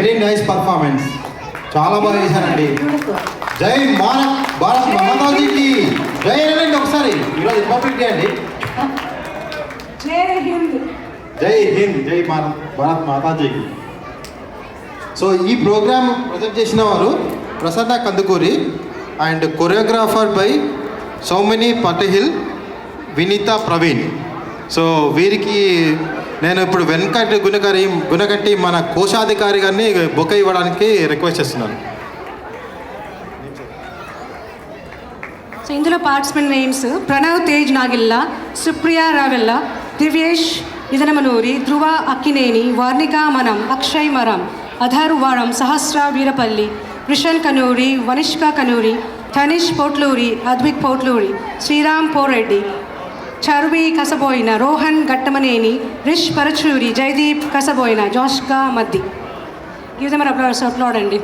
Very nice performance, చాలా బాగా చేశారండి. జై భారత్ మాతాజీకి జై అనండి ఒకసారి. ఈరోజు రిపబ్లిక్ డే అండి. జై హింద్. జై హింద్, జై భారత్ మాతాజీకి. సో ఈ ప్రోగ్రామ్ ప్రజెంట్ చేసిన వారు Prasanna Kandukuri and choreographer by Saumini Patel, Vineeta Praveen. So వీరికి నేను ఇప్పుడు వెంకట గుణగంటి మన కోశాధికారి గారిని బొకే ఇవ్వడానికి రిక్వెస్ట్ చేస్తున్నాను. సో ఇందులో పార్టిసిపెంట్ నేమ్స్ ప్రణవ్ తేజ్ నాగిల్ల, సుప్రియా రావెల్ల, దివ్యేష్ ఇదనమనూరి, ధ్రువ అక్కినేని, వార్నిక మనం, అక్షయ్ మరం, అధర్ వారం, సహస్ర వీరపల్లి, కృషన్ కనూరి, వనిష్క కనూరి, తనిష్ పోట్లూరి, అద్విక్ పోట్లూరి, శ్రీరామ్ పోరెడ్డి, చర్వి కసబోయిన, రోహన్ గట్టమనేని, రిష్ పరచూరి, జయదీప్ కసబోయిన, జోష్కా మద్ది. గివ్ దెమ్ అప్లాడ్ అండి.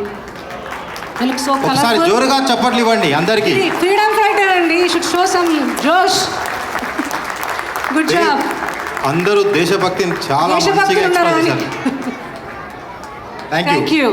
ఒకసారి జోరుగా చప్పట్లు ఇవ్వండి అందరికి. ఫ్రీడమ్ ఫైటర్ అండి, షుడ్ షో సమ్ జోష్. Good job. అందరూ దేశభక్తిని చాలా మంచిగా ఎక్స్ప్రెస్ చేశారు. Thank you.